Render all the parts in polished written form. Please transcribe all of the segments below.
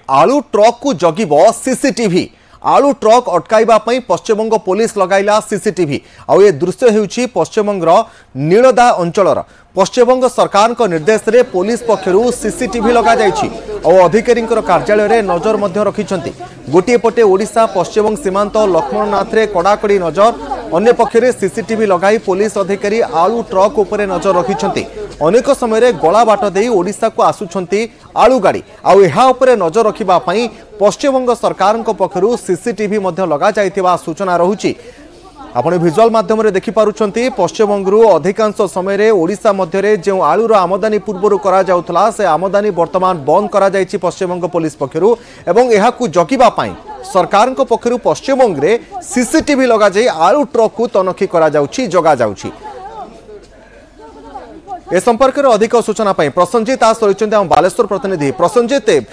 आलू ट्रक को जगिब सीसीटीवी आलू ट्रक अटकाइबा पई पश्चिमबंग पुलिस लगाइला सीसीटीवी आउ ए दृश्य हेउछि पश्चिमबंगर नीलदा अंचलर पश्चिमबंग सरकार को निर्देश रे पुलिस पक्षरु सीसीटीवी लगा जाइछि और अधिकारी कार्यालय रे नजर मध्य रखिछंती। गोटे पटे ओडिशा पश्चिमबंग सीमांत लक्ष्मणनाथ रे कड़ाकड़ी नजर अन्य पक्षरे सीसीटीवी लगाई पुलिस अधिकारी आलू ट्रक उपरे नजर रखिछंती। अनेक समय गला बाट दे ओडिशा को आसुछंती आलू गाड़ी आउ एहा उपरे नजर रखिबा पई पश्चिमबंग सरकार पक्षरु सीसीटीवी मध्य लगा जाइथिबा सूचना रहुछि। आपण विजुअल माध्यम रे देखि पारुछंती पश्चिमबंगरु अधिकांश समय रे ओडिशा मध्य रे जे आलूर आमदानी पूर्वरु करा जाउथला से आमदानी वर्तमान बंद करा जाइछि पश्चिमबंग पुलिस पक्षरु एवं एहा को जगिबा पई सरकार पक्षरु पश्चिमबंग रे सीसीटीवी लगा जाई आलू ट्रक को तनखी करा जाउछि जगा जाउछि। ए संपर्क में अधिक सूचना पाई प्रसन्नजित दास रहिछन्ते हम बालेश्वर प्रतिनिधि। प्रसन्नजित,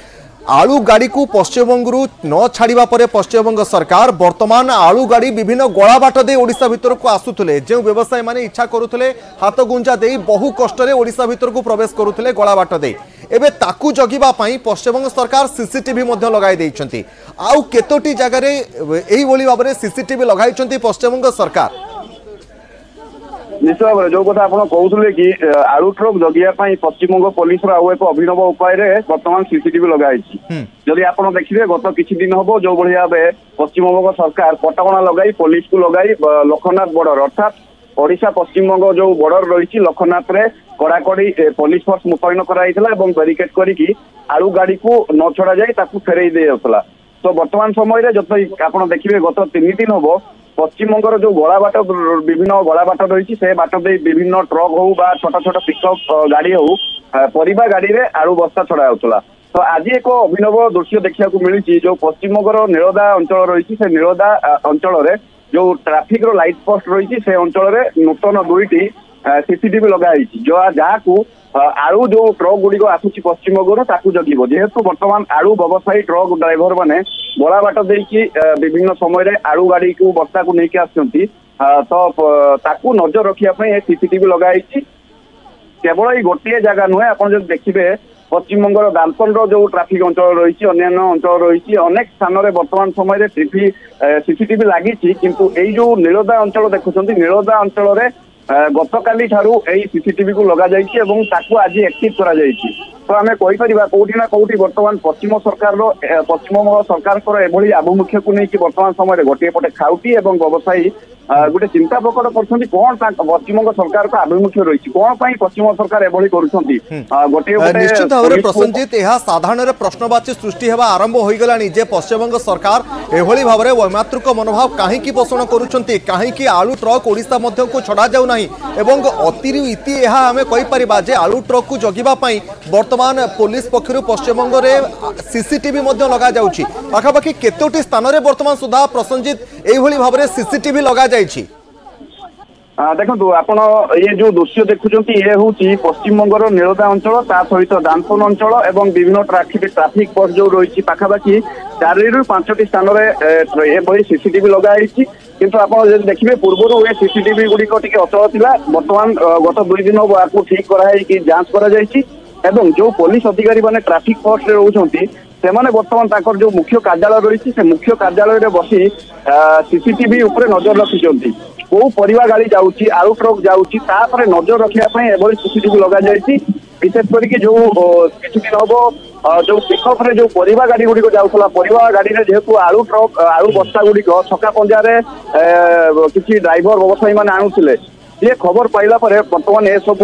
आलू गाड़ी को पश्चिमबंगरु न छाड़िबा परे पश्चिमबंग सरकार वर्तमान आलू गाड़ी विभिन्न गला बाट दे ओडिशा भितर को आसुथले जो व्यवसायी माने इच्छा करुथले हाथ गुंजा दे बहु कष्ट रे ओडिशा भितर को प्रवेश करुथले गला बाट दे एबे ताकू जगिबा पई पश्चिमबंग सरकार सीसीटीवी मध्य लगाई दैछन्ती। आउ केतोटी जगह रे एही बोली भाबरे सीसीटीवी लगाइछन्ती पश्चिमबंग सरकार। निश्चित भाव जो कथा आप कहते कि आलू ट्रक जगिया पश्चिमबंग पुलिस एक अभिनव उपाय बर्तमान सीसीटीवी लगाई जदि आप देखिए गत किछि दिन हम जो भाव पश्चिमबंग सरकार कटकणा लगाई पुलिस को लगाई लक्ष्मणनाथ बॉर्डर अर्थात ओडिशा पश्चिमबंग जो बॉर्डर रही लक्ष्मणनाथ रे कड़ाकड़ी पुलिस फोर्स मुतयन कराइला बैरिकेड करी आलू गाड़ी को न छड़ा जाए फेरई दिया। तो वर्तमान समय जब आप देखिए गत 3 दिन हम पश्चिमबंगर जो गला बाट विभिन्न गला बाट रही से बाट दे विभिन्न ट्रक हो छोट छोट पिकअप गाड़ी हो परिबा गाड़ी रे आलू बस्ता छड़ा होता। तो आज एक अभिनव दृश्य देखा मिली जो पश्चिमबंगर नीलदा अंचल रही से नीलदा अंचल जो ट्राफिक रो लाइट पोस्ट रही से अंचल नूतन 2टी सीसीटीवी लगाई जहाँ को आलू जो ट्रक गुड़िक आसूची पश्चिमबंगर ताकू जगिब जेहेतु वर्तमान आलू व्यवसायी ट्रक ड्राइवर मैंने गला बाट देकी विभिन्न समय आलू गाड़ी को बस्ता को लेकिन आसुंती तो ताकू नजर रखिया सीसीटीवी लगाई केवल ये गोटे जगह नुहे आप देखिए पश्चिमबंगर दालपन जो ट्राफिक अंचल रही अन्य अंचल रही अनेक स्थान में वर्तमान समय सीसीटीवी लगी किंतु यही जो नीलदा अंचल देखुं नीलदा अंचल गतकाली ठारू एई सीसीटीवी को लगा जाइछि एवं ताकू आज एक्टिव करा जाइछि। तो आमे कहि परिबा कोठी ना कोठी वर्तमान पश्चिम सरकार एभली आभिमुख्य को नहीं कि वर्तमान समय गोटे पटे खाउटी एवं व्यवसायी गोटे चिंता प्रकट करछन्ती कोन पश्चिमबंग सरकार को आभिमुख्य रही कोन पई पश्चिम सरकार एभली करूछन्ती गोटे पटे निश्चित भाव में प्रसन्नजित यह साधारण प्रश्नवाची सृष्टि हेबा आरंभ हो गलानी जे पश्चिमबंग सरकार एभली भाव में वैमात्रिक मनोभाव काहेकि पोषण करूछन्ती काहेकि आलू ट्रक ओडिशा मध्य को छड़ा जाउ नाही एवं अतिरु इति यह आमे कहि परिबा जे आलू ट्रक को जगिबा पई वर्तमान पुलिस पक्षरु पश्चिमबंग रे सीसीटीवी मध्य लगा जाउछि पाखापाखि केतोटी स्थान रे वर्तमान सुधा प्रसन्नजित एभली भाव में सीसीटीवी लगा जाइछि। देखो आपण ये जो दृश्य देखुं ये हूँ पश्चिमबंगर नीलदा अंचल ता सहित दानपुर अंचल एवं विभिन्न ट्राफिक पोस्ट जो रही पाखापाखि 4 ରୁ 5ଟି स्थान में सीसीटीवी लगाई किंतु आप देखिए पूर्व ये सीसीटीवी गुड़िक टी अचल था बर्तमान गत 2 दिन आपको ठीक कराई जांच करा जो पुलिस अधिकारी माने ट्राफिक पोस्ट रे रोचंती सेमाने वर्तमान ताकर जो मुख्य कार्यालय रही से मुख्य कार्यालय रे बसी सीसीटीवी ऊपर नजर रखिछंती को परिवा गाड़ी जाउची आलू ट्रक जाउची तापर नजर रखिया एभली सीसीटीवी लगा जाइछि विशेष करके जो किछि दिन हम जो पिकअप रे जो परिवा गाड़ी गुड़ी जाउथला परिवा गाड़ी रे जेहेतु आलू ट्रक आलू बस्ता गुड़ी छक्का पंजारे किछि ड्राइवर व्यवसायी माने आनुथिले ये खबर पाइला पर वर्तमान ये सब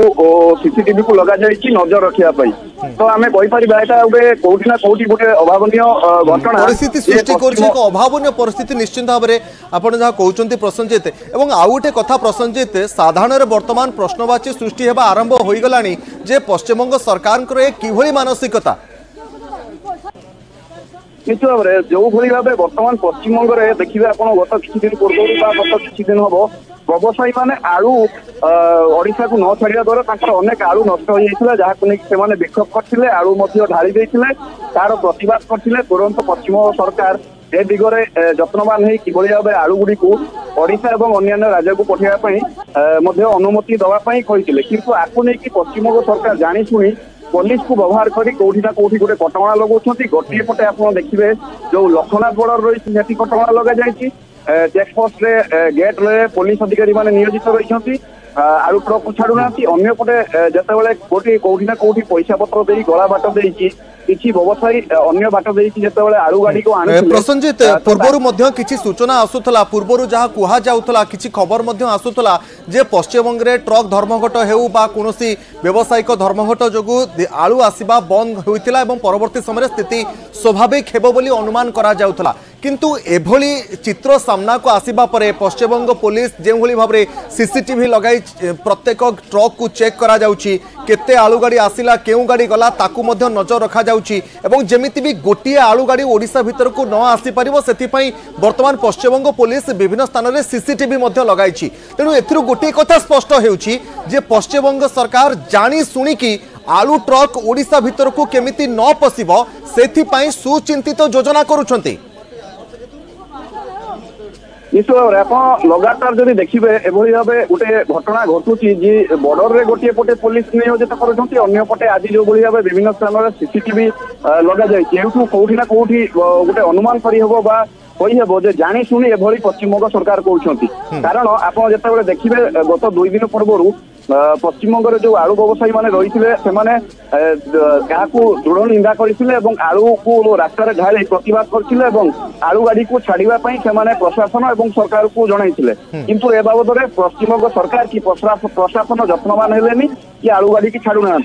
सीसीटीवी को लगा जाइछि नजर रखिया पई। तो आमे कहि परिबा एटा उबे कोठी ना कोठी गोटे अभावनीय घटना परिस्थिति सृष्टि करछि को अभावनीय परिस्थिति निश्चित भाव में आपण जहा कहउचंती प्रसन्नजित एवं आउ गोटे कथा प्रसन्नजित साधारण वर्तमान प्रश्नवाची सृष्टि हेबा आरंभ होई गलानी जे पश्चिमबंग सरकार को किभली मानसिकता निश्चित भाव में जो भली भाव वर्तमान पश्चिमबंग में देखिए आप गत किछि दिन पूर्व गत किछि दिन हम व्यवसायी माने आलू ओडिशा को न छाड़िया द्वारा अनेक आलू नष्ट हो जाइथिला जहाको नै विक्षोभ करथिले आलू मध्य ढाली देइथिले तार प्रतिवाद करथिले तुरंत पश्चिम सरकार ए दिगरे जत्नवान है किभली भाव आलू गुड़ी को ओडिशा एवं अन्य राज्य को पठाइबा पई अनुमति दवा पई कहिथिले किंतु आकु नै कि पश्चिमबंग सरकार जानी शुणी पुलिस को व्यवहार करी कोठी ना कोठी गोटे कटकणा लगाउछंती गोटे पटे आपण देखिबे जो लखना बॉर्डर रही सेठी कटकणा लगा जायछि चेकपोस्ट रे गेट रे पुलिस अधिकारी माने नियोजित रहिछंती आलू ट्रक को छाड़ू ना अन्य पटे जितेबाला कोठी ना कोठी पैसा पत्र दे गला बाट देछि किछि व्यवसायी अन्य बाट देछि जितेबाला आलू गाड़ी को आनु प्रसन्नजित पूर्वरु मध्य किछि सूचना आसुतला पूर्वरु जहा कुहा जाउतला किछि खबर मध्य आसुतला जे पश्चिमबंग रे ट्रक धर्मघट हेउ बा कोनोसी व्यावसायिक धर्मघट जोगु आलू आसीबा बंद होइतिला एवं परवर्ती समय स्थिति स्वाभाविक हेबो बोली अनुमान करा जाउतला किंतु एभली चित्र सामना को आसीबा परे पश्चिमबंग पुलिस जे भली भाबरे सीसीटीवी लगाई प्रत्येक ट्रक को चेक करा जाउची केते आलू गाड़ी आसिला केउ गाड़ी गला ताकू मध्य नजर रखा जाउची एवं जेमिति भी गोटिए आलू गाड़ी ओडिसा भीतर को न आसी परिबो सेति पई वर्तमान पश्चिमबंग पुलिस विभिन्न स्थान रे सीसीटीवी मध्य लगाइची तेनु एथिरु गोटिए कथा स्पष्ट हेउची जे पश्चिमबंग सरकार जानी सुनी की आलू ट्रक ओडिसा भीतर को केमिति न पसिबो सेति पई सुचिंतित योजना करूछंती निश्चित भाव आप लगातार जब देखिए एभली भाव गोटे घटना घटुची जी बॉर्डर रे गोटे पटे पुलिस नियोजित कर पटे आज जो भाव विभिन्न स्थान में सीसीटीवी लगा जाए कौटी ना कौटी गोटे अनुमान करहब बा कहीहब जे जानी शुणी एभली पश्चिमबंग सरकार कहते कारण आप जो देखिए गत 2 दिन पूर्व पश्चिमबंग जो आलू व्यवसायी मैंने रही दृढ़ निंदा करते आलू को रास्तार ढाली प्रतिवाद करते आलू गाड़ी को छाड़ा प्रशासन और सरकार को जनइले किंतु ए बाबद में पश्चिमबंग सरकार की प्रशासन जत्नवान हेलेनी कि आलू गाड़ी की छाड़ू ना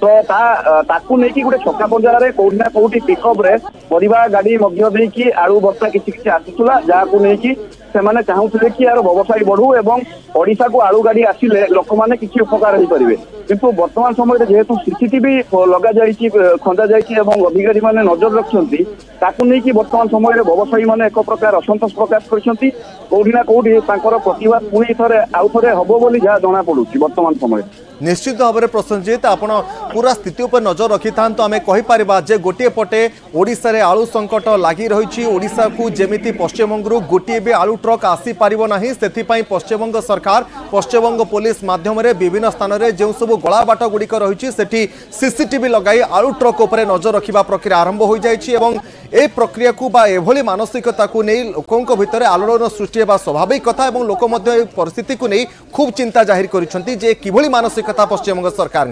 तो ताकू नहीं गोटे छक्का पंजार कौटी ना कौटी पिकअप रे परिवार गाड़ी मध्य आलू बस्ता किसी आसूला जहाँ नहीं से चाहूले कि यार व्यवसाय बढ़ू एवं ओडिशा को आलू गाड़ी आसिले लोक मैंने किसी उपकार हो पारे किंतु वर्तमान समय जेहेतु सीसीटीवी लगा जाइए खंजा जाइए अधिकारी मैंने नजर रखिंट ताकू नहीं कि वर्तमान समय व्यवसायी मैंने एक प्रकार असंतोष प्रकाश करछंती कौटी ना कौटी प्रतिवाद पुणी थे आउ थे हम बोली जहाँ जना पड़ू वर्तमान समय निश्चित भाव में प्रसन्नजित आपण पूरा स्थिति पर नजर रखि था आम कहीपर जे गोटे पटे ओडिशा रे आलू संकट लगी रही ओडिशा को जेमिति पश्चिमबंग गोटे भी आलू ट्रक आसी पारिबो नाही सेथिपई पश्चिमबंग सरकार पश्चिमबंग पुलिस माध्यम रे विभिन्न स्थान रे जो सब गला बाट गुड़िक रही सेठी सीसीटीवी लगाई आलू ट्रक उपरे नजर रखिबा प्रक्रिया आरंभ हो जाइछि एवं ए प्रक्रिया को बा एभली मानसिकता को नहीं लोकों भितर आलोड़न सृष्टि होगा स्वाभाविक कथा और लोक परिस्थिति को नहीं खूब चिंता जाहिर करिसेंती जे किभली मानसिकता पश्चिमबंग सरकार।